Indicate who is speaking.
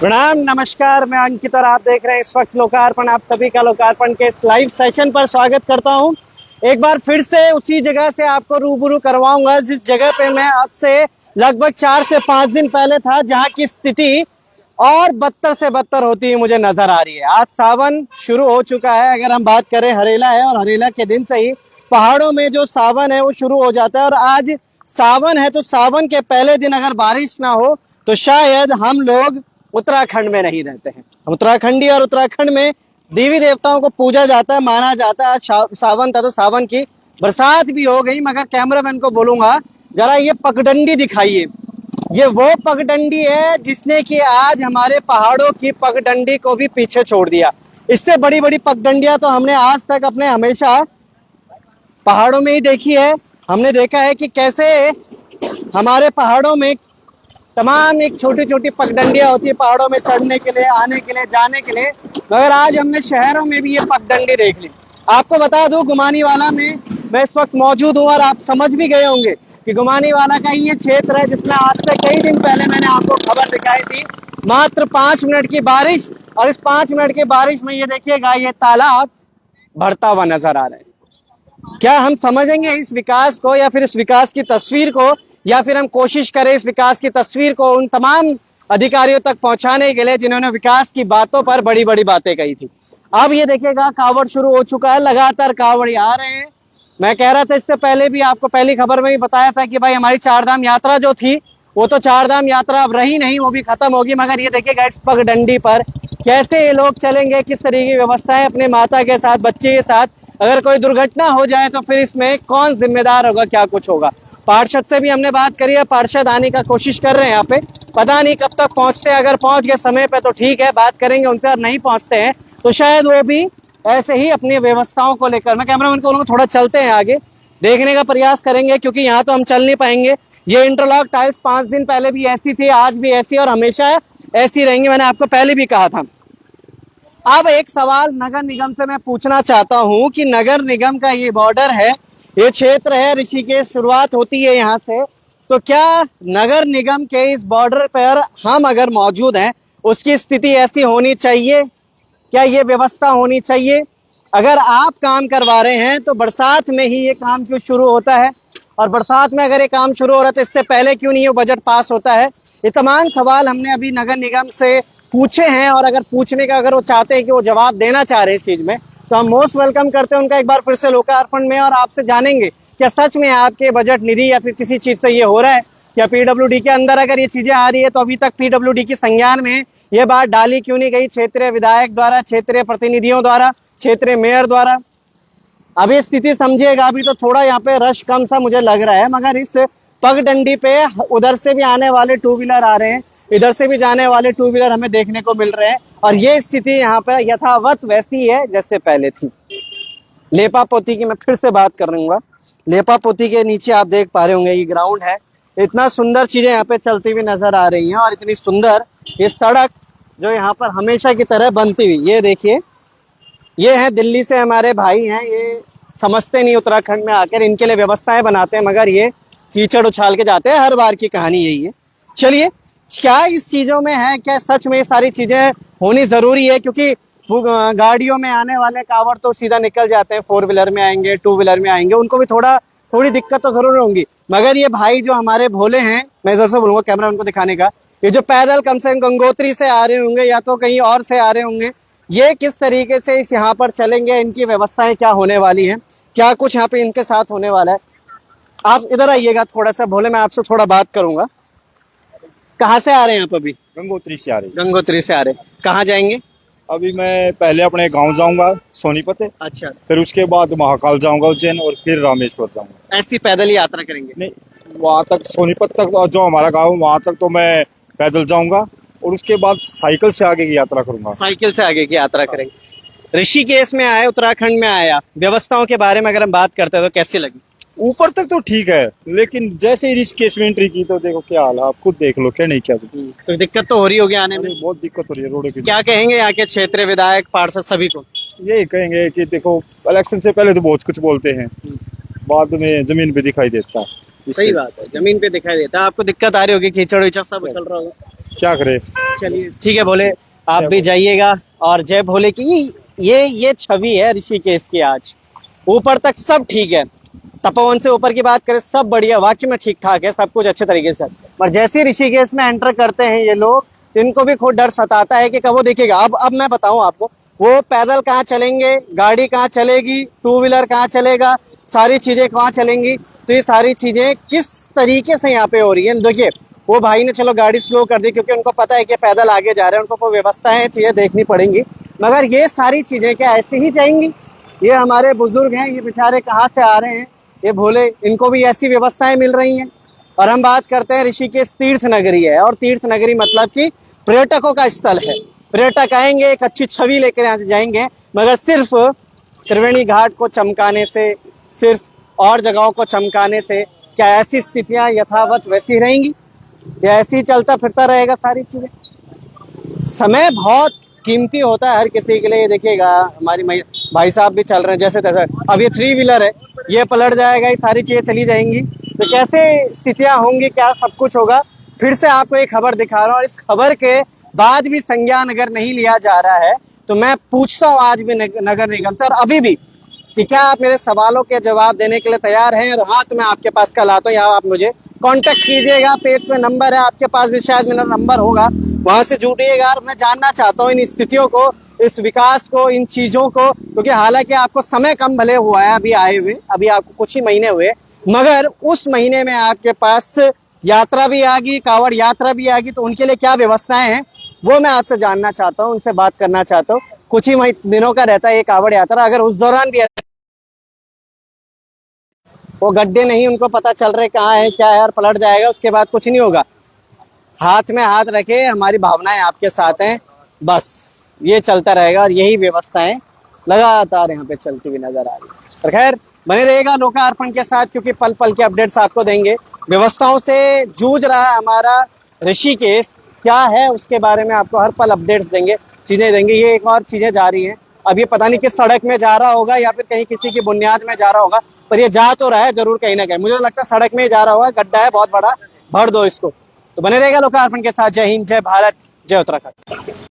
Speaker 1: प्रणाम, नमस्कार। मैं अंकित और आप देख रहे हैं इस वक्त लोकार्पण। आप सभी का लोकार्पण के लाइव सेशन पर स्वागत करता हूं। एक बार फिर से उसी जगह से आपको रूबरू करवाऊंगा जिस जगह पे मैं आपसे लगभग 4 से 5 दिन पहले था, जहां की स्थिति और बदतर से बदतर होती हुई मुझे नजर आ रही है। आज सावन शुरू हो चुका है। अगर हम बात करें, हरेला है और हरेला के दिन से ही पहाड़ों में जो सावन है वो शुरू हो जाता है। और आज सावन है तो सावन के पहले दिन अगर बारिश ना हो तो शायद हम लोग उत्तराखंड में नहीं रहते हैं। उत्तराखंडी और उत्तराखंड में देवी देवताओं को पूजा जाता है, माना जाता है। आज सावन था तो सावन की बरसात भी हो गई, मगर कैमरामैन को बोलूंगा जरा ये पगडंडी दिखाइए। ये वो पगडंडी है जिसने कि आज हमारे पहाड़ों की पगडंडी को भी पीछे छोड़ दिया। इससे बड़ी बड़ी पगडंडियां तो हमने आज तक अपने हमेशा पहाड़ों में ही देखी है। हमने देखा है कि कैसे हमारे पहाड़ों में तमाम एक छोटी छोटी पगडंडियां होती है पहाड़ों में चढ़ने के लिए, आने के लिए, जाने के लिए, मगर आज हमने शहरों में भी ये पगडंडी देख ली। आपको बता दूं, गुमानीवाला में मैं इस वक्त मौजूद हूँ और आप समझ भी गए होंगे कि गुमानीवाला का ये क्षेत्र है जिसमें आज से कई दिन पहले मैंने आपको खबर दिखाई थी। मात्र 5 मिनट की बारिश, और इस 5 मिनट की बारिश में ये देखिएगा ये तालाब भरता हुआ नजर आ रहा है। क्या हम समझेंगे इस विकास को, या फिर इस विकास की तस्वीर को, या फिर हम कोशिश करें इस विकास की तस्वीर को उन तमाम अधिकारियों तक पहुंचाने के लिए जिन्होंने विकास की बातों पर बड़ी बड़ी बातें कही थी। अब ये देखिएगा कावड़ शुरू हो चुका है, लगातार कावड़ आ रहे हैं। मैं कह रहा था इससे पहले भी, आपको पहली खबर में भी बताया था कि भाई हमारी चारधाम यात्रा जो थी वो तो चारधाम यात्रा अब रही नहीं, वो भी खत्म होगी। मगर ये देखिएगा इस पगडंडी पर कैसे ये लोग चलेंगे, किस तरह की व्यवस्था है अपने माता के साथ, बच्चे के साथ। अगर कोई दुर्घटना हो जाए तो फिर इसमें कौन जिम्मेदार होगा, क्या कुछ होगा। पार्षद से भी हमने बात करी है, पार्षद आने का कोशिश कर रहे हैं यहाँ पे, पता नहीं कब तक पहुंचते हैं। अगर पहुंच गए समय पे तो ठीक है, बात करेंगे उनसे। और नहीं पहुंचते हैं तो शायद वो भी ऐसे ही अपनी व्यवस्थाओं को लेकर, मैं कैमरामैन को बोलूंगा थोड़ा चलते हैं आगे, देखने का प्रयास करेंगे, क्योंकि यहाँ तो हम चल नहीं पाएंगे। ये इंटरलॉक टाइल्स 5 दिन पहले भी ऐसी थी, आज भी ऐसी और हमेशा ऐसी रहेंगी, मैंने आपको पहले भी कहा था। अब एक सवाल नगर निगम से मैं पूछना चाहता हूं कि नगर निगम का ये बॉर्डर है, ये क्षेत्र है ऋषिकेश, शुरुआत होती है यहाँ से, तो क्या नगर निगम के इस बॉर्डर पर हम अगर मौजूद हैं उसकी स्थिति ऐसी होनी चाहिए? क्या ये व्यवस्था होनी चाहिए? अगर आप काम करवा रहे हैं तो बरसात में ही ये काम क्यों शुरू होता है, और बरसात में अगर ये काम शुरू हो रहा है तो इससे पहले क्यों नहीं ये बजट पास होता है? ये तमाम सवाल हमने अभी नगर निगम से पूछे हैं, और अगर पूछने का अगर वो चाहते हैं कि वो जवाब देना चाह रहे हैं इस चीज में, तो हम मोस्ट वेलकम करते हैं उनका एक बार फिर से लोकार्पण में। और आपसे जानेंगे क्या सच में आपके बजट निधि या फिर किसी चीज से ये हो रहा है, क्या पीडब्ल्यूडी के अंदर अगर ये चीजें आ रही है तो अभी तक पीडब्ल्यूडी की संज्ञान में ये बात डाली क्यों नहीं गई क्षेत्रीय विधायक द्वारा, क्षेत्रीय प्रतिनिधियों द्वारा, क्षेत्रीय मेयर द्वारा? अभी स्थिति समझिएगा, अभी तो थोड़ा यहाँ पे रश कम सा मुझे लग रहा है, मगर इस पगडंडी पे उधर से भी आने वाले 2 व्हीलर आ रहे हैं, इधर से भी जाने वाले 2 व्हीलर हमें देखने को मिल रहे हैं। और ये स्थिति यहाँ पे यथावत वैसी है जैसे पहले थी। लेपा पोती की मैं फिर से बात कर रहूंगा। लेपा पोती के नीचे आप देख पा रहे होंगे ये ग्राउंड है। इतना सुंदर चीजें यहाँ पे चलती हुई नजर आ रही हैं, और इतनी सुंदर ये सड़क जो यहाँ पर हमेशा की तरह बनती हुई। ये देखिए, ये है दिल्ली से हमारे भाई हैं, ये समझते नहीं उत्तराखंड में आकर, इनके लिए व्यवस्थाएं बनाते हैं मगर ये कीचड़ उछाल के जाते हैं। हर बार की कहानी यही है। चलिए, क्या इस चीजों में है, क्या सच में ये सारी चीजें होनी जरूरी है? क्योंकि गाड़ियों में आने वाले कावड़ तो सीधा निकल जाते हैं, 4 व्हीलर में आएंगे, 2 व्हीलर में आएंगे, उनको भी थोड़ी दिक्कत तो जरूर होंगी। मगर ये भाई जो हमारे भोले हैं, मैं इधर से बोलूंगा कैमरा उनको दिखाने का, ये जो पैदल कम से कम गंगोत्री से आ रहे होंगे या तो कहीं और से आ रहे होंगे, ये किस तरीके से इस यहाँ पर चलेंगे, इनकी व्यवस्थाएं क्या होने वाली है, क्या कुछ यहाँ पे इनके साथ होने वाला है? आप इधर आइएगा थोड़ा सा, भोले मैं आपसे थोड़ा बात करूंगा। कहाँ से आ रहे हैं आप? अभी
Speaker 2: गंगोत्री से आ रही।
Speaker 1: गंगोत्री से आ रहे हैं, कहाँ जाएंगे?
Speaker 2: अभी मैं पहले अपने गांव जाऊंगा सोनीपत,
Speaker 1: अच्छा,
Speaker 2: फिर उसके बाद महाकाल जाऊंगा उज्जैन, और फिर रामेश्वर जाऊंगा।
Speaker 1: ऐसी पैदल ही यात्रा करेंगे?
Speaker 2: नहीं, वहां तक सोनीपत तक जो हमारा गांव वहां तक तो मैं पैदल जाऊंगा, और उसके बाद साइकिल से आगे की यात्रा करूंगा।
Speaker 1: साइकिल से आगे की यात्रा करेंगे। ऋषिकेश में आए, उत्तराखंड में आया, व्यवस्थाओं के बारे में अगर हम बात करते हैं तो कैसी लगी?
Speaker 2: ऊपर तक तो ठीक है, लेकिन जैसे ही ऋषिकेश में एंट्री की तो देखो क्या हाल है, आप खुद देख लो, क्या नहीं क्या
Speaker 1: तो दिक्कत तो हो रही होगी आने में?
Speaker 2: बहुत दिक्कत हो रही है रोड की।
Speaker 1: क्या कहेंगे यहाँ के क्षेत्रीय विधायक, पार्षद सभी को?
Speaker 2: यही कहेंगे कि देखो, इलेक्शन से पहले तो बहुत कुछ बोलते हैं, बाद में जमीन पे दिखाई देता है।
Speaker 1: सही बात है, जमीन पे दिखाई देता है। आपको दिक्कत आ रही होगी, कीचड़ विचड़ सब उछल रहा होगा,
Speaker 2: क्या करे,
Speaker 1: चलिए ठीक है भोले, आप भी जाइएगा। और जय भोले की ये छवि है ऋषिकेश की। आज ऊपर तक सब ठीक है, तपोवन से ऊपर की बात करें सब बढ़िया, वाकई में ठीक ठाक है सब कुछ अच्छे तरीके से। पर जैसे ही ऋषिकेश में एंटर करते हैं ये लोग, तो इनको भी खुद डर सताता है कि कब वो देखिएगा। अब मैं बताऊं आपको, वो पैदल कहाँ चलेंगे, गाड़ी कहाँ चलेगी, टू व्हीलर कहाँ चलेगा, सारी चीजें कहाँ चलेंगी। तो ये सारी चीजें किस तरीके से यहाँ पे हो रही है देखिए। वो भाई ने चलो गाड़ी स्लो कर दी क्योंकि उनको पता है कि पैदल आगे जा रहे हैं, उनको कोई व्यवस्थाएं चीजें देखनी पड़ेंगी। मगर ये सारी चीजें क्या ऐसे ही जाएंगी? ये हमारे बुजुर्ग हैं, ये बेचारे कहाँ से आ रहे हैं, ये भोले, इनको भी ऐसी व्यवस्थाएं मिल रही हैं। और हम बात करते हैं ऋषिकेश तीर्थ नगरी है, और तीर्थ नगरी मतलब कि पर्यटकों का स्थल है। पर्यटक आएंगे, एक अच्छी छवि लेकर यहाँ से जाएंगे, मगर सिर्फ त्रिवेणी घाट को चमकाने से, सिर्फ और जगहों को चमकाने से क्या ऐसी स्थितियां यथावत वैसी रहेंगी? या ऐसे ही चलता फिरता रहेगा सारी चीजें? समय बहुत कीमती होता है हर किसी के लिए। देखिएगा हमारी भाई साहब भी चल रहे हैं जैसे तैसे। अब ये थ्री व्हीलर है, ये पलट जाएगा, ये सारी चीजें चली जाएंगी, तो कैसे स्थितियां होंगी, क्या सब कुछ होगा। फिर से आपको एक खबर दिखा रहा हूँ, और इस खबर के बाद भी संज्ञान अगर नहीं लिया जा रहा है, तो मैं पूछता हूँ आज भी नगर निगम से, और अभी भी, कि क्या आप मेरे सवालों के जवाब देने के लिए तैयार हैं? और हाँ, तो मैं आपके पास कल आता हूँ, या आप मुझे कांटेक्ट कीजिएगा, पेज पे नंबर है, आपके पास भी शायद मेरा नंबर होगा, वहां से जुड़िएगा। और मैं जानना चाहता हूँ इन स्थितियों को, इस विकास को, इन चीजों को, क्योंकि हालांकि आपको समय कम भले हुआ है अभी आए हुए, अभी आपको कुछ ही महीने हुए, मगर उस महीने में आपके पास यात्रा भी आ गई, कांवड़ यात्रा भी आ गई, तो उनके लिए क्या व्यवस्थाएं हैं वो मैं आपसे जानना चाहता हूँ, उनसे बात करना चाहता हूँ। कुछ ही दिनों का रहता है ये कांवड़ यात्रा, अगर उस दौरान भी वो गड्ढे नहीं उनको पता चल रहे कहाँ है क्या है, और पलट जाएगा, उसके बाद कुछ नहीं होगा। हाथ में हाथ रखे, हमारी भावनाएं आपके साथ हैं, बस ये चलता रहेगा। और यही व्यवस्थाएं लगातार यहाँ पे चलती हुई नजर आ रही है। पर खैर, बने रहेगा लोकार्पण के साथ, क्योंकि पल पल के अपडेट्स आपको देंगे। व्यवस्थाओं से जूझ रहा है हमारा ऋषिकेश, क्या है उसके बारे में आपको हर पल अपडेट्स देंगे, चीजें देंगे। ये एक और चीजें जा रही हैं, अब ये पता नहीं किस सड़क में जा रहा होगा या फिर कहीं किसी की बुनियाद में जा रहा होगा, पर ये जा तो रहा है जरूर कहीं ना कहीं। मुझे लगता है सड़क में ही जा रहा होगा, गड्ढा है बहुत बड़ा, भर दो इसको। तो बने रहेगा लोकार्पण के साथ। जय हिंद, जय भारत, जय उत्तराखंड।